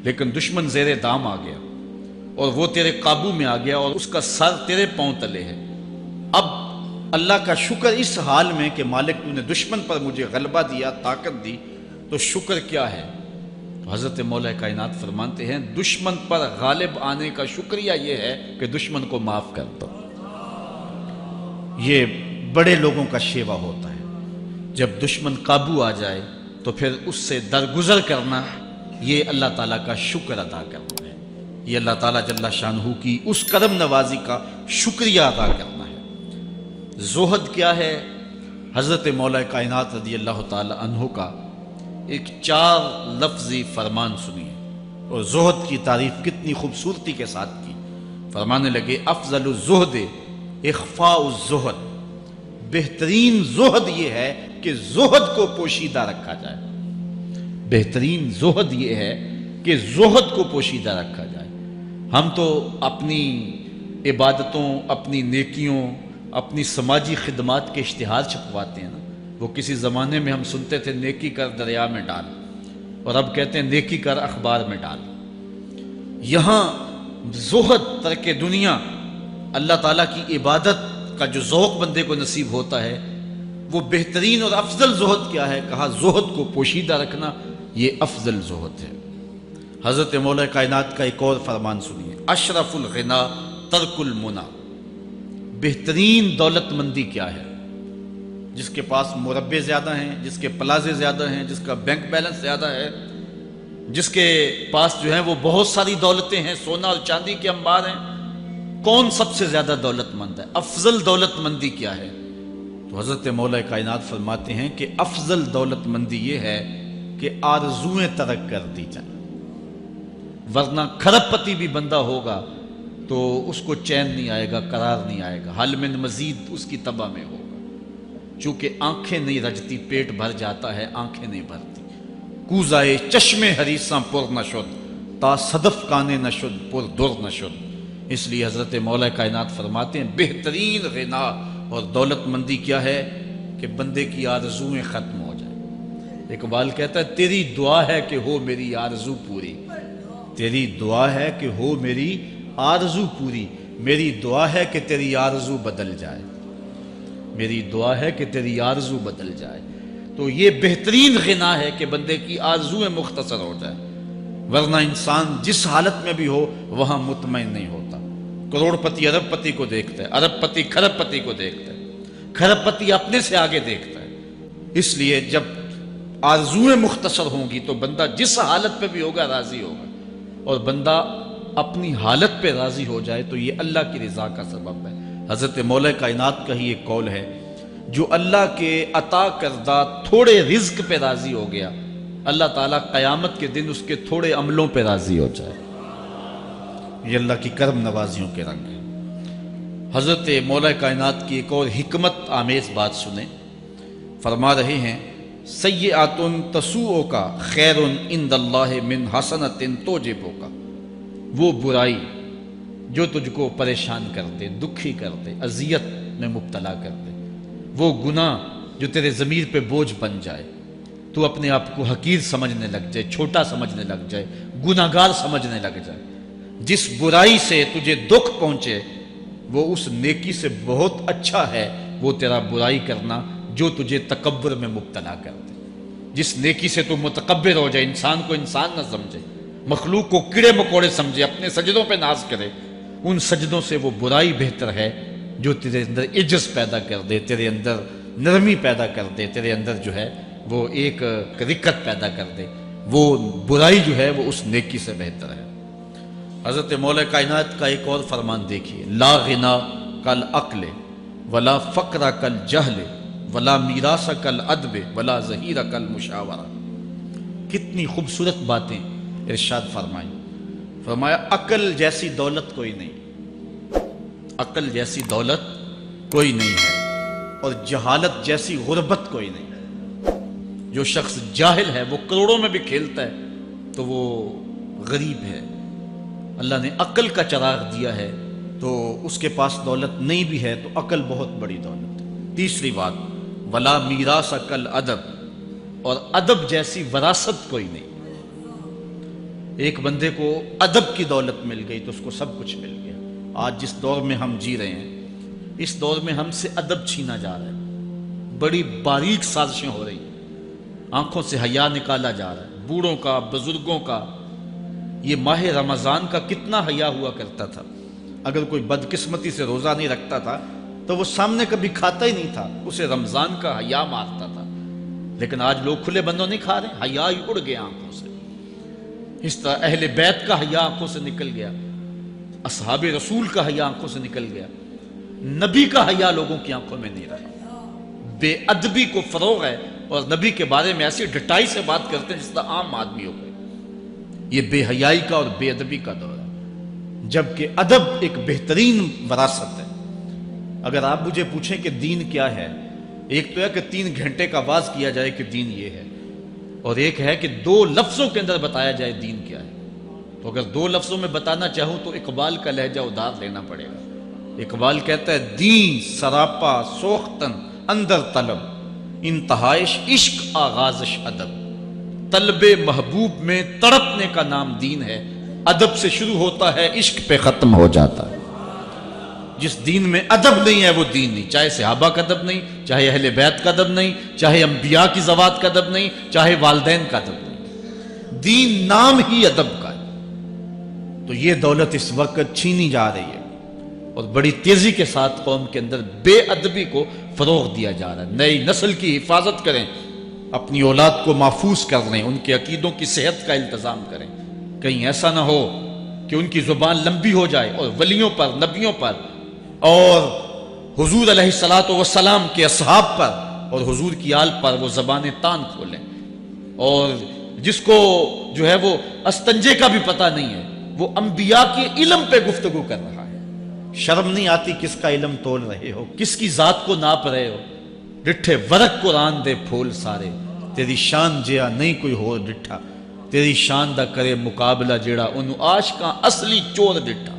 لیکن دشمن زیر دام آ گیا اور وہ تیرے قابو میں آ گیا اور اس کا سر تیرے پاؤں تلے ہے۔ اب اللہ کا شکر اس حال میں کہ مالک تو نے دشمن پر مجھے غلبہ دیا، طاقت دی، تو شکر کیا ہے؟ تو حضرت مولا کائنات فرماتے ہیں دشمن پر غالب آنے کا شکریہ یہ ہے کہ دشمن کو معاف کر دو۔ یہ بڑے لوگوں کا شیوا ہوتا ہے، جب دشمن قابو آ جائے تو پھر اس سے درگزر کرنا، یہ اللہ تعالیٰ کا شکر ادا کرنا ہے، یہ اللہ تعالیٰ جل شانہ کی اس کرم نوازی کا شکریہ ادا کرنا ہے۔ زہد کیا ہے؟ حضرت مولا کائنات رضی اللہ تعالی عنہ کا ایک 4 لفظی فرمان سنیے، اور زہد کی تعریف کتنی خوبصورتی کے ساتھ کی۔ فرمانے لگے افضل الزہد اخفاء الزہد، بہترین زہد یہ ہے کہ زہد کو پوشیدہ رکھا جائے، بہترین زہد یہ ہے کہ زہد کو پوشیدہ رکھا جائے۔ ہم تو اپنی عبادتوں، اپنی نیکیوں، اپنی سماجی خدمات کے اشتہار چھپواتے ہیں نا۔ وہ کسی زمانے میں ہم سنتے تھے نیکی کر دریا میں ڈال، اور اب کہتے ہیں نیکی کر اخبار میں ڈال۔ یہاں زہد، ترک دنیا، اللہ تعالیٰ کی عبادت کا جو ذوق بندے کو نصیب ہوتا ہے، وہ بہترین اور افضل زہد کیا ہے؟ کہا زہد کو پوشیدہ رکھنا، یہ افضل زہد ہے۔ حضرت مولا کائنات کا ایک اور فرمان سنیے، اشرف الغنا ترک المنا، بہترین دولت مندی کیا ہے؟ جس کے پاس مربے زیادہ ہیں، جس کے پلازے زیادہ ہیں، جس کا بینک بیلنس زیادہ ہے، جس کے پاس جو ہے وہ بہت ساری دولتیں ہیں، سونا اور چاندی کے انبار ہیں، کون سب سے زیادہ دولت مند ہے؟ افضل دولت مندی کیا ہے؟ تو حضرت مولا کائنات فرماتے ہیں کہ افضل دولت مندی یہ ہے کہ آرزویں ترک کر دی جائیں، ورنہ کھرب پتی بھی بندہ ہوگا تو اس کو چین نہیں آئے گا، قرار نہیں آئے گا، حل من مزید اس کی تباہ میں ہوگا۔ چونکہ آنکھیں نہیں رجتی، پیٹ بھر جاتا ہے، آنکھیں نہیں بھرتی۔ کوزائے چشم حریصاں پر نشد، تا صدف کانے نشد پر در نشد۔ اس لیے حضرت مولا کائنات فرماتے ہیں بہترین غنا اور دولت مندی کیا ہے؟ کہ بندے کی آرزویں ختم ہو جائیں۔ اقبال کہتا ہے تیری دعا ہے کہ ہو میری آرزو پوری، تیری دعا ہے کہ ہو میری آرزو پوری، میری دعا ہے کہ تیری آرزو بدل جائے، میری دعا ہے کہ تیری آرزو بدل جائے۔ تو یہ بہترین غنا ہے کہ بندے کی آرزویں مختصر ہو جائے، ورنہ انسان جس حالت میں بھی ہو وہاں مطمئن نہیں ہوتا۔ کروڑ پتی ارب پتی کو دیکھتا ہے، ارب پتی کھرب پتی کو دیکھتا ہے، کھرب پتی اپنے سے آگے دیکھتا ہے۔ اس لیے جب آرزویں مختصر ہوں گی تو بندہ جس حالت پہ بھی ہوگا راضی ہوگا، اور بندہ اپنی حالت پہ راضی ہو جائے تو یہ اللہ کی رضا کا سبب ہے۔ حضرت مولا کائنات کا ہی ایک قول ہے، جو اللہ کے عطا کردہ تھوڑے رزق پہ راضی ہو گیا، اللہ تعالیٰ قیامت کے دن اس کے تھوڑے عملوں پہ راضی ہو جائے۔ یہ اللہ کی کرم نوازیوں کے رنگ ہے۔ حضرت مولا کائنات کی ایک اور حکمت آمیز بات سنیں، فرما رہے ہیں سیئات تسوء کا خیر عند اللہ من حسنۃ توجب کا، وہ برائی جو تجھ کو پریشان کر دے، دکھی کر دے، اذیت میں مبتلا کر دے، وہ گناہ جو تیرے ضمیر پہ بوجھ بن جائے، تو اپنے آپ کو حقیر سمجھنے لگ جائے، چھوٹا سمجھنے لگ جائے، گناہگار سمجھنے لگ جائے، جس برائی سے تجھے دکھ پہنچے وہ اس نیکی سے بہت اچھا ہے وہ تیرا برائی کرنا جو تجھے تکبر میں مبتلا کر دے۔ جس نیکی سے تو متکبر ہو جائے، انسان کو انسان نہ سمجھے، مخلوق کو کیڑے مکوڑے سمجھے، اپنے سجدوں پہ ناز کرے، ان سجدوں سے وہ برائی بہتر ہے جو تیرے اندر عجز پیدا کر دے، تیرے اندر نرمی پیدا کر دے، تیرے اندر جو ہے وہ ایک رقت پیدا کر دے۔ وہ برائی جو ہے وہ اس نیکی سے بہتر ہے۔ حضرت مولا کائنات کا ایک اور فرمان دیکھیے، لا غنا کل عقل ولا فقر کل جہل ولا میراث کل ادب ولا ظہیر کل مشاورہ۔ کتنی خوبصورت باتیں ارشاد فرمائیں۔ فرمایا عقل جیسی دولت کوئی نہیں، عقل جیسی دولت کوئی نہیں ہے، اور جہالت جیسی غربت کوئی نہیں۔ جو شخص جاہل ہے وہ کروڑوں میں بھی کھیلتا ہے تو وہ غریب ہے۔ اللہ نے عقل کا چراغ دیا ہے تو اس کے پاس دولت نہیں بھی ہے تو عقل بہت بڑی دولت ہے۔ تیسری بات، ولا میراث کل ادب، اور ادب جیسی وراثت کوئی نہیں۔ ایک بندے کو ادب کی دولت مل گئی تو اس کو سب کچھ مل گیا۔ آج جس دور میں ہم جی رہے ہیں، اس دور میں ہم سے ادب چھینا جا رہا ہے، بڑی باریک سازشیں ہو رہی ہیں، آنکھوں سے حیا نکالا جا رہا ہے، بوڑھوں کا، بزرگوں کا۔ یہ ماہ رمضان کا کتنا حیا ہوا کرتا تھا، اگر کوئی بدقسمتی سے روزہ نہیں رکھتا تھا تو وہ سامنے کبھی کھاتا ہی نہیں تھا، اسے رمضان کا حیا مارتا تھا۔ لیکن آج لوگ کھلے بندوں نہیں کھا رہے، حیا ہی اڑ گیا آنکھوں سے۔ اس طرح اہل بیت کا حیا آنکھوں سے نکل گیا، اصحاب رسول کا حیا آنکھوں سے نکل گیا، نبی کا حیا لوگوں کی آنکھوں میں نہیں رہا۔ بے ادبی کو فروغ ہے، اور نبی کے بارے میں ایسی ڈٹائی سے بات کرتے ہیں جس طرح عام آدمی ہو گئے۔ یہ بے حیائی کا اور بے ادبی کا دور ہے، جبکہ ادب ایک بہترین وراثت ہے۔ اگر آپ مجھے پوچھیں کہ دین کیا ہے، ایک تو ہے کہ 3 گھنٹے کا واز کیا جائے کہ دین یہ ہے، اور ایک ہے کہ 2 لفظوں کے اندر بتایا جائے دین کیا ہے۔ تو اگر 2 لفظوں میں بتانا چاہوں تو اقبال کا لہجہ ادھار لینا پڑے گا۔ اقبال کہتا ہے، دین سراپا سوختن اندر طلب، انتہائش عشق آغازش ادب۔ طلب محبوب میں تڑپنے کا نام دین ہے، ادب سے شروع ہوتا ہے، عشق پہ ختم ہو جاتا ہے۔ جس دین میں ادب نہیں ہے وہ دین نہیں، چاہے صحابہ کا ادب نہیں، چاہے اہل بیت کا ادب نہیں، چاہے انبیاء کی ذوات کا ادب نہیں، چاہے والدین کا ادب نہیں، دین نام ہی ادب کا ہے۔ تو یہ دولت اس وقت چھینی جا رہی ہے، اور بڑی تیزی کے ساتھ قوم کے اندر بے ادبی کو فروغ دیا جا رہا ہے۔ نئی نسل کی حفاظت کریں، اپنی اولاد کو محفوظ کر لیں، ان کے عقیدوں کی صحت کا التزام کریں، کہیں ایسا نہ ہو کہ ان کی زبان لمبی ہو جائے اور ولیوں پر، نبیوں پر، اور حضور علیہ الصلوۃ والسلام کے اصحاب پر اور حضور کی آل پر وہ زبانیں تان کھولیں۔ اور جس کو جو ہے وہ استنجے کا بھی پتہ نہیں ہے، وہ انبیاء کے علم پہ گفتگو کر رہا ہے۔ شرم نہیں آتی کس کا علم تول رہے ہو، کس کی ذات کو ناپ رہے ہو۔ ڈٹھے ورق قرآن دے پھول سارے، تیری شان جیا نہیں کوئی ہو ڈٹھا، تیری شان دا کرے مقابلہ جیڑا انہوں عاشقاں اصلی چور ڈٹھا۔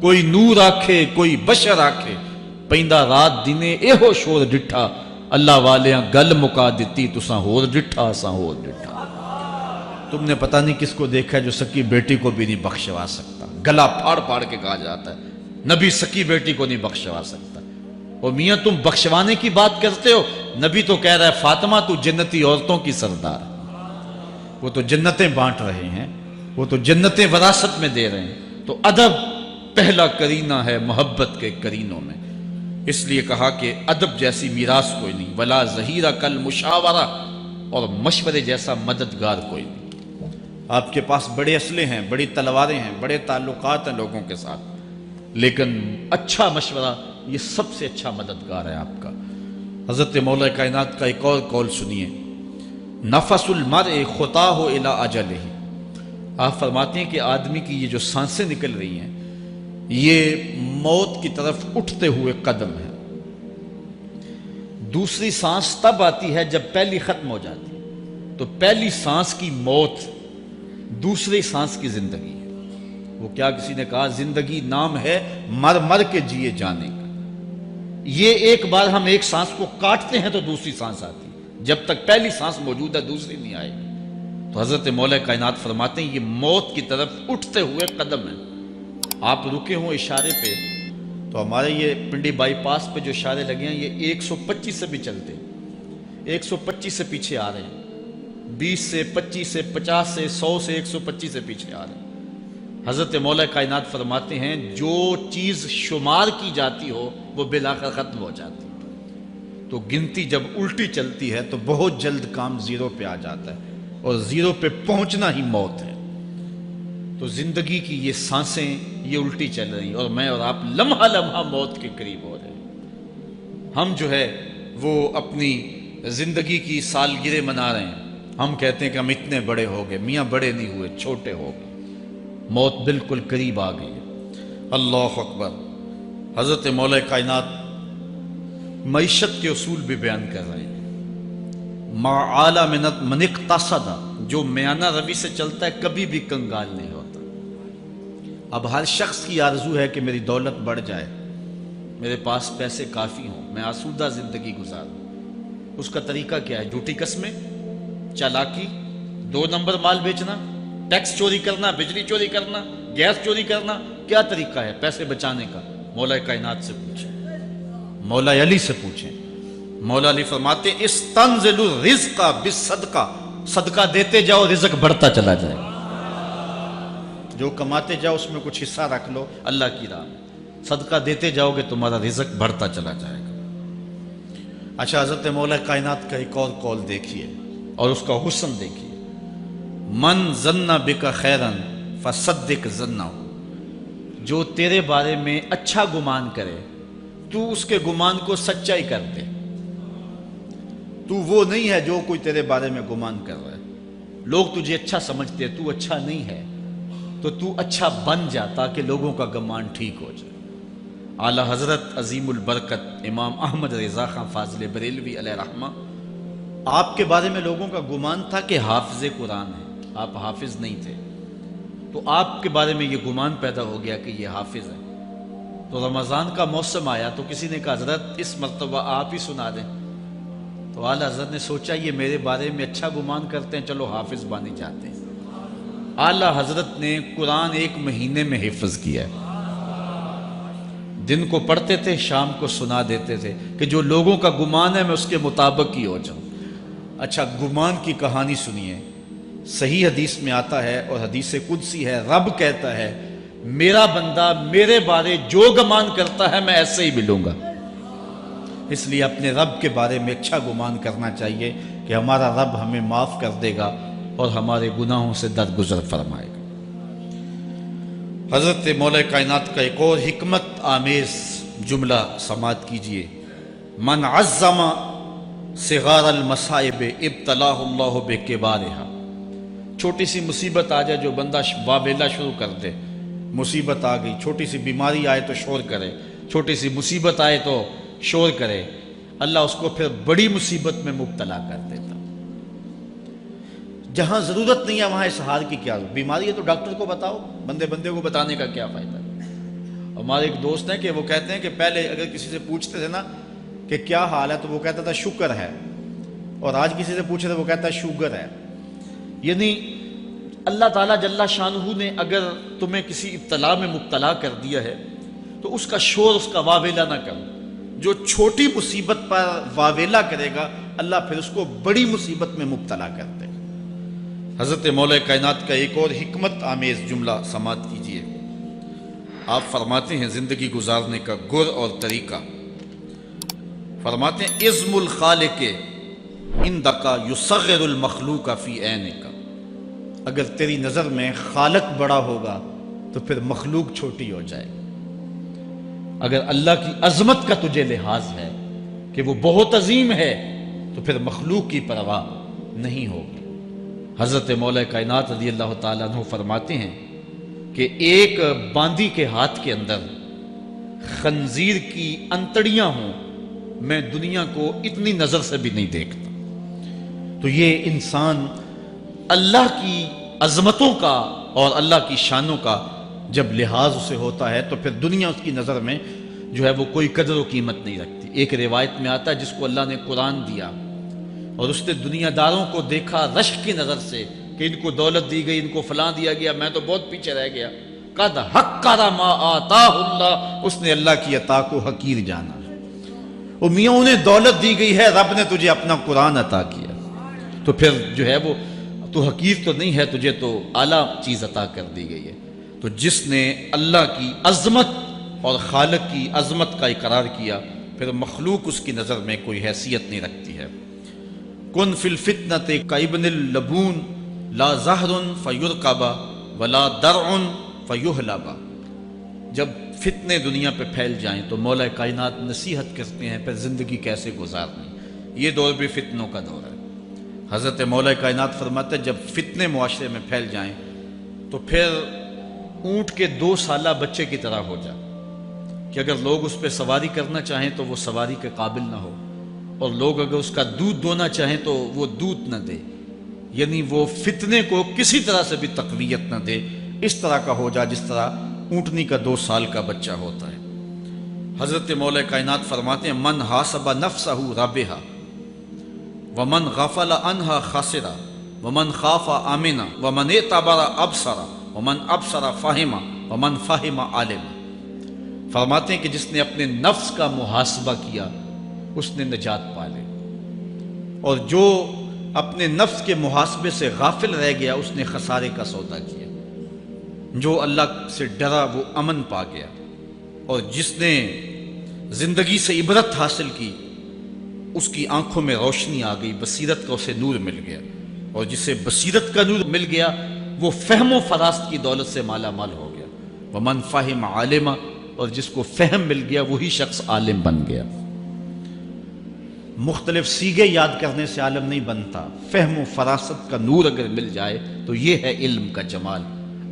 کوئی نور آکھے کوئی بشر آکھے، پیندہ رات دینے ایہو شور ڈٹھا، اللہ والیاں گل مکا دیتی تساں ہور ڈٹھا اساں ہور ڈٹھا۔ تم نے پتہ نہیں کس کو دیکھا ہے جو سکی بیٹی کو بھی نہیں بخشوا سکتا، گلا پھاڑ پھاڑ کے کہا جاتا ہے نبی سکی بیٹی کو نہیں بخشوا سکتا۔ اور میاں تم بخشوانے کی بات کرتے ہو، نبی تو کہہ رہا ہے فاطمہ تو جنتی عورتوں کی سردار ہے، وہ تو جنتیں بانٹ رہے ہیں، وہ تو جنتیں وراثت میں دے رہے ہیں۔ تو ادب پہلا کرینہ ہے محبت کے کرینوں میں، اس لیے کہا کہ ادب جیسی میراث کوئی نہیں، ولا ظہیرہ کل مشاورہ، اور مشورے جیسا مددگار کوئی نہیں۔ آپ کے پاس بڑے اسلحے ہیں، بڑی تلواریں ہیں، بڑے تعلقات ہیں لوگوں کے ساتھ، لیکن اچھا مشورہ یہ سب سے اچھا مددگار ہے آپ کا۔ حضرت مولا کائنات کا ایک اور قول سنیے، نفس المرء خطاہ الی اجلہ۔ آپ فرماتے ہیں کہ آدمی کی یہ جو سانسیں نکل رہی ہیں یہ موت کی طرف اٹھتے ہوئے قدم ہے۔ دوسری سانس تب آتی ہے جب پہلی ختم ہو جاتی ہے، تو پہلی سانس کی موت، دوسری سانس کی زندگی ہے۔ وہ کیا کسی نے کہا زندگی نام ہے مر مر کے جیے جانے کا۔ یہ ایک بار ہم ایک سانس کو کاٹتے ہیں تو دوسری سانس آتی ہے، جب تک پہلی سانس موجود ہے دوسری نہیں آئے گی۔ تو حضرت مولا کائنات فرماتے ہیں یہ موت کی طرف اٹھتے ہوئے قدم ہے۔ آپ رکے ہوں اشارے پہ تو ہمارے یہ پنڈی بائی پاس پہ جو اشارے لگے ہیں یہ 125 سے بھی چلتے ہیں، 125 سے پیچھے آ رہے ہیں، 20 سے 25 سے 50 سے 100 سے 125 سے پیچھے آ رہے ہیں۔ حضرت مولا کائنات فرماتے ہیں جو چیز شمار کی جاتی ہو وہ بالآخر ختم ہو جاتی ہے، تو گنتی جب الٹی چلتی ہے تو بہت جلد کام زیرو پہ آ جاتا ہے، اور زیرو پہ پہنچنا ہی موت ہے۔ تو زندگی کی یہ سانسیں یہ الٹی چل رہی ہیں، اور میں اور آپ لمحہ لمحہ موت کے قریب ہو رہے ہیں۔ ہم جو ہے وہ اپنی زندگی کی سالگرہ منا رہے ہیں، ہم کہتے ہیں کہ ہم اتنے بڑے ہو گئے، میاں بڑے نہیں ہوئے، چھوٹے ہو گئے، موت بالکل قریب آ گئی ہے۔ اللہ اکبر۔ حضرت مولا کائنات معیشت کے اصول بھی بیان کر رہے ہیں۔ ما اعلی من اقتصد، جو میانہ روی سے چلتا ہے کبھی بھی کنگال نہیں ہوتا۔ اب ہر شخص کی آرزو ہے کہ میری دولت بڑھ جائے، میرے پاس پیسے کافی ہوں، میں آسودہ زندگی گزاروں۔ اس کا طریقہ کیا ہے؟ جھوٹی قسمیں، چالاکی، 2 نمبر مال بیچنا، ٹیکس چوری کرنا، بجلی چوری کرنا، گیس چوری کرنا۔ کیا طریقہ ہے پیسے بچانے کا؟ مولا کائنات سے پوچھیں، مولا علی سے پوچھیں۔ مولا علی فرماتے استنزل الرزق بالصدقہ، صدقہ دیتے جاؤ رزق بڑھتا چلا جائے گا۔ جو کماتے جاؤ اس میں کچھ حصہ رکھ لو اللہ کی راہ میں، صدقہ دیتے جاؤ گے تمہارا رزق بڑھتا چلا جائے گا۔ اچھا، حضرت مولا کائنات کا ایک اور قول دیکھیے اور اس کا حسن دیکھیے۔ من ظن بک خیرا فصدق ظنہ، جو تیرے بارے میں اچھا گمان کرے تو اس کے گمان کو سچائی کر دے۔ تو وہ نہیں ہے جو کوئی تیرے بارے میں گمان کر رہا ہے، لوگ تجھے اچھا سمجھتے ہیں، تو اچھا نہیں ہے، تو اچھا بن جا تاکہ لوگوں کا گمان ٹھیک ہو جائے۔ اعلیٰ حضرت عظیم البرکت امام احمد رضا خان فاضل بریلوی علیہ رحمہ، آپ کے بارے میں لوگوں کا گمان تھا کہ حافظ قرآن ہے، آپ حافظ نہیں تھے، تو آپ کے بارے میں یہ گمان پیدا ہو گیا کہ یہ حافظ ہے۔ تو رمضان کا موسم آیا تو کسی نے کہا حضرت اس مرتبہ آپ ہی سنا دیں، تو اعلیٰ حضرت نے سوچا یہ میرے بارے میں اچھا گمان کرتے ہیں، چلو حافظ بنے جاتے ہیں۔ اعلیٰ حضرت نے قرآن 1 مہینے میں حفظ کیا ہے، دن کو پڑھتے تھے، شام کو سنا دیتے تھے کہ جو لوگوں کا گمان ہے میں اس کے مطابق ہی ہو جاؤں۔ اچھا، گمان کی کہانی سنیے، صحیح حدیث میں آتا ہے اور حدیث قدسی ہے، رب کہتا ہے میرا بندہ میرے بارے جو گمان کرتا ہے میں ایسے ہی ملوں گا۔ اس لیے اپنے رب کے بارے میں اچھا گمان کرنا چاہیے کہ ہمارا رب ہمیں معاف کر دے گا اور ہمارے گناہوں سے درگزر فرمائے گا۔ حضرت مولا کائنات کا ایک اور حکمت آمیز جملہ سماعت کیجئے۔ من عظم صغار المصائب ابتلاہ اللہ بکبارہا، چھوٹی سی مصیبت آ جائے جو بندہ واویلا شروع کر دے، مصیبت آ گئی، چھوٹی سی بیماری آئے تو شور کرے، چھوٹی سی مصیبت آئے تو شور کرے، اللہ اس کو پھر بڑی مصیبت میں مبتلا کر دیتا۔ جہاں ضرورت نہیں ہے وہاں اظہار کی کیا ضرورت؟ بیماری ہے تو ڈاکٹر کو بتاؤ، بندے کو بتانے کا کیا فائدہ؟ ہمارے ایک دوست ہیں کہ وہ کہتے ہیں کہ پہلے اگر کسی سے پوچھتے تھے نا کہ کیا حال ہے تو وہ کہتا تھا شکر ہے، اور آج کسی سے پوچھے تو وہ کہتا ہے شوگر ہے۔ یعنی اللہ تعالیٰ جل شانہ نے اگر تمہیں کسی ابتلا میں مبتلا کر دیا ہے تو اس کا شور، اس کا واویلا نہ کرو۔ جو چھوٹی مصیبت پر واویلا کرے گا اللہ پھر اس کو بڑی مصیبت میں مبتلا کر دے گا۔ حضرت مولا کائنات کا ایک اور حکمت آمیز جملہ سماعت کیجیے۔ آپ فرماتے ہیں زندگی گزارنے کا گر اور طریقہ، فرماتے ہیں عظم الخالق عندک یصغر المخلوق فی عینک، اگر تیری نظر میں خالق بڑا ہوگا تو پھر مخلوق چھوٹی ہو جائے گی۔ اگر اللہ کی عظمت کا تجھے لحاظ ہے کہ وہ بہت عظیم ہے تو پھر مخلوق کی پرواہ نہیں ہوگی۔ حضرت مولا کائنات رضی اللہ تعالیٰ عنہ فرماتے ہیں کہ ایک باندی کے ہاتھ کے اندر خنزیر کی انتڑیاں ہوں، میں دنیا کو اتنی نظر سے بھی نہیں دیکھتا۔ تو یہ انسان اللہ کی عظمتوں کا اور اللہ کی شانوں کا جب لحاظ اسے ہوتا ہے تو پھر دنیا اس کی نظر میں جو ہے وہ کوئی قدر و قیمت نہیں رکھتی۔ ایک روایت میں آتا ہے جس کو اللہ نے قرآن دیا اور اس نے دنیا داروں کو دیکھا رشک کی نظر سے کہ ان کو دولت دی گئی، ان کو فلاں دیا گیا، میں تو بہت پیچھے رہ گیا۔ قد حقر ما آتاہ اللہ، اس نے اللہ کی عطا کو حقیر جانا۔ او میاں انہیں دولت دی گئی ہے، رب نے تجھے اپنا قرآن عطا کیا، تو پھر جو ہے وہ تو حقیر تو نہیں ہے، تجھے تو اعلیٰ چیز عطا کر دی گئی ہے۔ تو جس نے اللہ کی عظمت اور خالق کی عظمت کا اقرار کیا پھر مخلوق اس کی نظر میں کوئی حیثیت نہیں رکھتی ہے۔ کن فی الفتنۃ کابن اللبون لا زہر فیرکب ولا درع فیحلب، جب فتنے دنیا پہ پھیل جائیں تو مولا کائنات نصیحت کرتے ہیں پھر زندگی کیسے گزارنی۔ یہ دور بھی فتنوں کا دور ہے۔ حضرت مولا کائنات فرماتے ہیں جب فتنے معاشرے میں پھیل جائیں تو پھر اونٹ کے 2 سالہ بچے کی طرح ہو جا کہ اگر لوگ اس پہ سواری کرنا چاہیں تو وہ سواری کے قابل نہ ہو، اور لوگ اگر اس کا دودھ دونا چاہیں تو وہ دودھ نہ دے، یعنی وہ فتنے کو کسی طرح سے بھی تقویت نہ دے، اس طرح کا ہو جا جس طرح اونٹنی کا 2 سال کا بچہ ہوتا ہے۔ حضرت مولا کائنات فرماتے ہیں من حاسب نفسہ رابحہ ومن غفل عنہا خاسرہ ومن خاف آمنہ ومن اعتبر ابصر ومن ابصر فہم ومن فہم عالم۔ فرماتے ہیں کہ جس نے اپنے نفس کا محاسبہ کیا اس نے نجات پا لی، اور جو اپنے نفس کے محاسبے سے غافل رہ گیا اس نے خسارے کا سودا کیا۔ جو اللہ سے ڈرا وہ امن پا گیا، اور جس نے زندگی سے عبرت حاصل کی اس کی آنکھوں میں روشنی آ گئی، بصیرت کا اسے نور مل گیا، اور جسے بصیرت کا نور مل گیا وہ فہم و فراست کی دولت سے مالا مال ہو گیا۔ ومن فہم عالمہ، اور جس کو فہم مل گیا وہی شخص عالم بن گیا۔ مختلف سیغے یاد کرنے سے عالم نہیں بنتا، فہم و فراست کا نور اگر مل جائے تو یہ ہے علم کا جمال،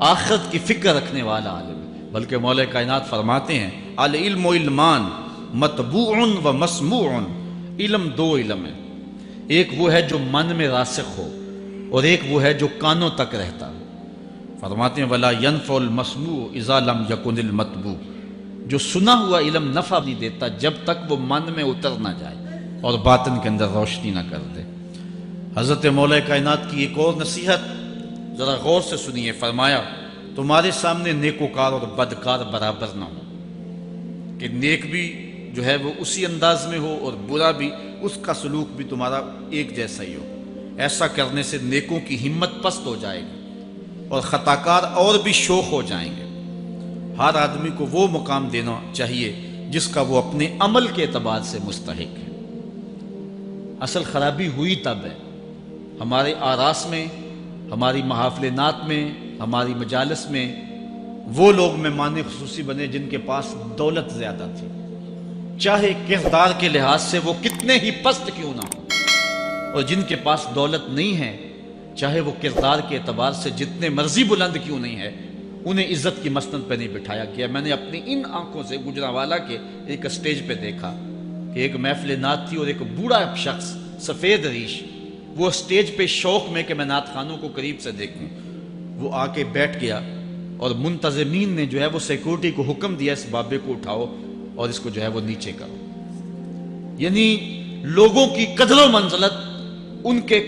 آخرت کی فکر رکھنے والا عالم ہے۔ بلکہ مولا کائنات فرماتے ہیں العلم علمان مطبوع و مسموع، علم 2 علم ہیں، ایک وہ ہے جو من میں راسخ ہو اور ایک وہ ہے جو کانوں تک رہتا ہو۔ فرماتے ہیں ولا ينفع المسموع اذا لم يكن المتبوع، جو سنا ہوا علم نفع نہیں دیتا جب تک وہ من میں اتر نہ جائے اور باطن کے اندر روشنی نہ کر دے۔ حضرت مولا کائنات کی ایک اور نصیحت ذرا غور سے سنیے، فرمایا تمہارے سامنے نیکوکار اور بدکار برابر نہ ہو، کہ نیک بھی جو ہے وہ اسی انداز میں ہو اور برا بھی، اس کا سلوک بھی تمہارا ایک جیسا ہی ہو۔ ایسا کرنے سے نیکوں کی ہمت پست ہو جائے گی اور خطاکار اور بھی شوخ ہو جائیں گے۔ ہر آدمی کو وہ مقام دینا چاہیے جس کا وہ اپنے عمل کے اعتبار سے مستحق ہے۔ اصل خرابی ہوئی تب ہے ہمارے آراس میں، ہماری محافل نعت میں، ہماری مجالس میں وہ لوگ مہمان خصوصی بنے جن کے پاس دولت زیادہ تھی، چاہے کردار کے لحاظ سے وہ کتنے ہی پست کیوں نہ ہو، اور جن کے پاس دولت نہیں ہے چاہے وہ کردار کے اعتبار سے جتنے مرضی بلند کیوں نہیں ہے، انہیں عزت کی مسند پہ نہیں بٹھایا گیا۔ میں نے اپنی ان آنکھوں سے گجرانوالہ کے ایک اسٹیج پہ دیکھا کہ ایک محفل نعت تھی اور ایک بوڑھا شخص سفید ریش، وہ اسٹیج پہ شوق میں کہ میں نعت خانوں کو قریب سے دیکھوں، وہ آ کے بیٹھ گیا، اور منتظمین نے جو ہے وہ سیکورٹی کو حکم دیا اس بابے کو اٹھاؤ اور اس کو جو ہے وہ نیچے کرو۔ یعنی لوگوں کی قدر و منزلت ان کے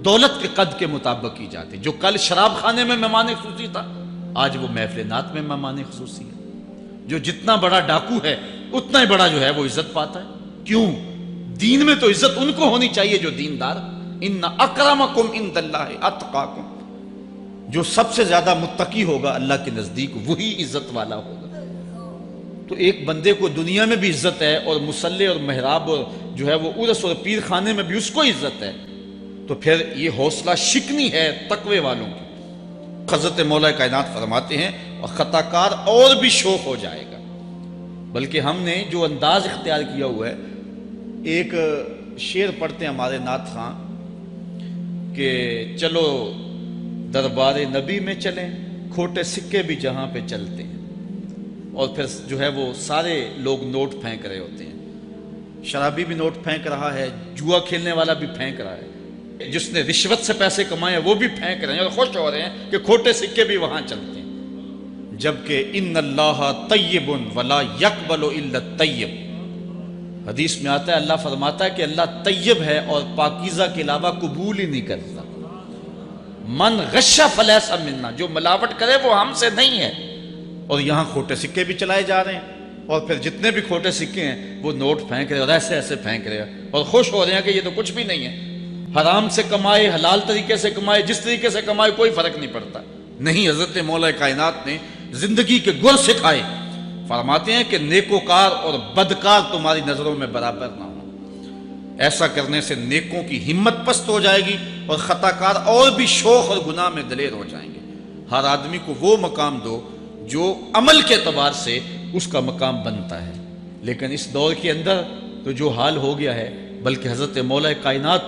دولت کے قد کے مطابق کی جاتی، جو کل شراب خانے میں مہمان خصوصی تھا آج وہ محفل نعت میں مہمان خصوصی ہے۔ جو جتنا بڑا ڈاکو ہے اتنا ہی بڑا جو ہے وہ عزت پاتا ہے۔ کیوں؟ دین میں تو عزت ان کو ہونی چاہیے جو دیندار، ان اکرمکم عند اللہ اتقاکم، جو سب سے زیادہ متقی ہوگا اللہ کے نزدیک وہی عزت والا ہوگا۔ تو ایک بندے کو دنیا میں بھی عزت ہے اور مصلح اور محراب اور جو ہے وہ عرس اور پیر خانے میں بھی اس کو عزت ہے، تو پھر یہ حوصلہ شکنی ہے تقوی والوں کی۔ حضرت مولا کائنات فرماتے ہیں اور خطا کار اور بھی شوق ہو جائے گا۔ بلکہ ہم نے جو انداز اختیار کیا ہوا ہے، ایک شعر پڑھتے ہیں ہمارے نعت خان کہ چلو دربار نبی میں چلیں، کھوٹے سکے بھی جہاں پہ چلتے ہیں، اور پھر جو ہے وہ سارے لوگ نوٹ پھینک رہے ہوتے ہیں، شرابی بھی نوٹ پھینک رہا ہے، جوا کھیلنے والا بھی پھینک رہا ہے، جس نے رشوت سے پیسے کمائے وہ بھی پھینک رہے ہیں اور خوش ہو رہے ہیں کہ کھوٹے سکے بھی وہاں چلتے ہیں۔ جبکہ ان اللہ طیب ولا یقبل الا الطیب، حدیث میں آتا ہے اللہ فرماتا ہے کہ اللہ طیب ہے اور پاکیزہ کے علاوہ قبول ہی نہیں کرتا۔ من غش فلیس منا، جو ملاوٹ کرے وہ ہم سے نہیں ہے۔ اور یہاں کھوٹے سکے بھی چلائے جا رہے ہیں، اور پھر جتنے بھی کھوٹے سکے ہیں وہ نوٹ پھینک رہے اور ایسے ایسے پھینک رہے اور خوش ہو رہے ہیں کہ یہ تو کچھ بھی نہیں ہے، حرام سے کمائے حلال طریقے سے کمائے جس طریقے سے کمائے کوئی فرق نہیں پڑتا۔ نہیں، حضرت مولا کائنات نے زندگی کے گر سکھائے، فرماتے ہیں کہ نیکوکار اور بدکار تمہاری نظروں میں برابر نہ ہو۔ ایسا کرنے سے نیکوں کی ہمت پست ہو جائے گی اور خطا کار اور بھی شوق اور گناہ میں دلیر ہو جائیں گے۔ ہر آدمی کو وہ مقام دو جو عمل کے اعتبار سے اس کا مقام بنتا ہے۔ لیکن اس دور کے اندر تو جو حال ہو گیا ہے، بلکہ حضرت مولا کائنات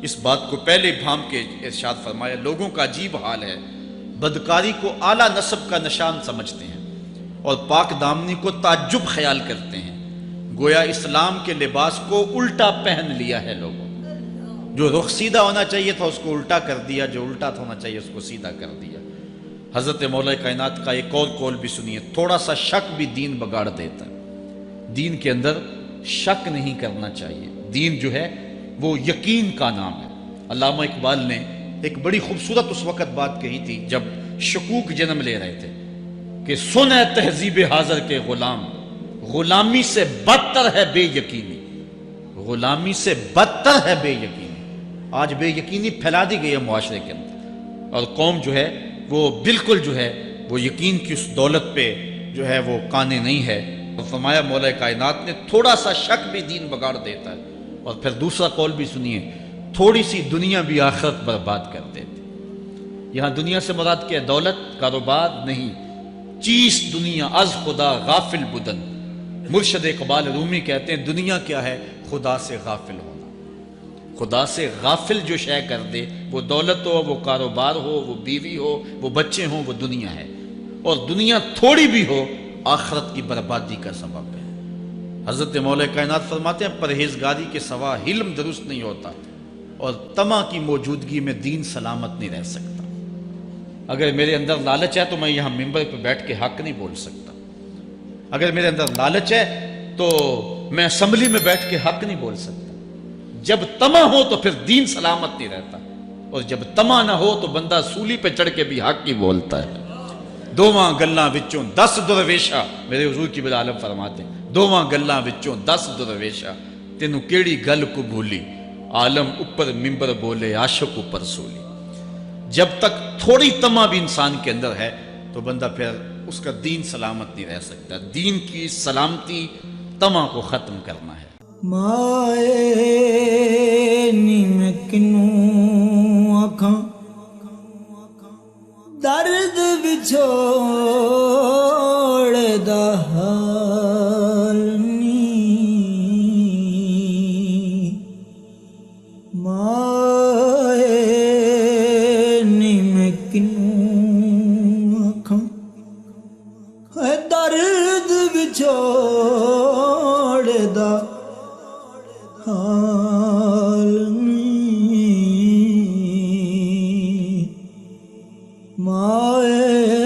اس بات کو پہلے بھام کے ارشاد فرمایا، لوگوں کا عجیب حال ہے، بدکاری کو اعلیٰ نسب کا نشان سمجھتے ہیں اور پاک دامنی کو تعجب خیال کرتے ہیں، گویا اسلام کے لباس کو الٹا پہن لیا ہے لوگوں۔ جو رخ سیدھا ہونا چاہیے تھا اس کو الٹا کر دیا، جو الٹا ہونا چاہیے اس کو سیدھا کر دیا۔ حضرت مولا کائنات کا ایک اور قول بھی سنیے، تھوڑا سا شک بھی دین بگاڑ دیتا ہے۔ دین کے اندر شک نہیں کرنا چاہیے، دین جو ہے وہ یقین کا نام ہے۔ علامہ اقبال نے ایک بڑی خوبصورت اس وقت بات کہی تھی جب شکوک جنم لے رہے تھے کہ سن اے تہذیب حاضر کے غلام، غلامی سے بدتر ہے بے یقینی، غلامی سے بدتر ہے بے یقینی۔ آج بے یقینی پھیلا دی گئی ہے معاشرے کے اندر، اور قوم جو ہے وہ بالکل جو ہے وہ یقین کی اس دولت پہ جو ہے وہ قانے نہیں ہے۔ اور فرمایا مولا کائنات نے تھوڑا سا شک بھی دین بگاڑ دیتا ہے۔ اور پھر دوسرا قول بھی سنیے، تھوڑی سی دنیا بھی آخرت برباد کر دیتی۔ یہاں دنیا سے مراد کیا ہے؟ دولت، کاروبار نہیں، چیز دنیا از خدا غافل بدن۔ مرشد اقبال رومی کہتے ہیں دنیا کیا ہے؟ خدا سے غافل ہونا۔ خدا سے غافل جو شے کر دے، وہ دولت ہو، وہ کاروبار ہو، وہ بیوی ہو، وہ بچے ہوں، وہ دنیا ہے۔ اور دنیا تھوڑی بھی ہو آخرت کی بربادی کا سبب ہے۔ حضرت مولا کائنات فرماتے ہیں پرہیزگاری کے سوا علم درست نہیں ہوتا، اور طمع کی موجودگی میں دین سلامت نہیں رہ سکتا۔ اگر میرے اندر لالچ ہے تو میں یہاں ممبر پہ بیٹھ کے حق نہیں بول سکتا۔ اگر میرے اندر لالچ ہے تو میں اسمبلی میں بیٹھ کے حق نہیں بول سکتا۔ جب طمع ہو تو پھر دین سلامت نہیں رہتا، اور جب طمع نہ ہو تو بندہ سولی پہ چڑھ کے بھی حق ہی بولتا ہے۔ دوواں گلاں وچوں 10 درویشا، میرے حضور کی بل عالم فرماتے ہیں دوواں گلاں وچوں 10 درویشا، تینوں کیڑی گل کو بھولی، عالم اوپر ممبر بولے عاشق اوپر سولی۔ جب تک تھوڑی طمع بھی انسان کے اندر ہے تو بندہ پھر اس کا دین سلامت نہیں رہ سکتا۔ دین کی سلامتی طمع کو ختم کرنا ہے۔ مائے نی میں کنوں آکھاں درد بچھوڑ دا حال نی، مائے نی میں کنوں آکھاں درد بچھوڑ دا حال نی، مائے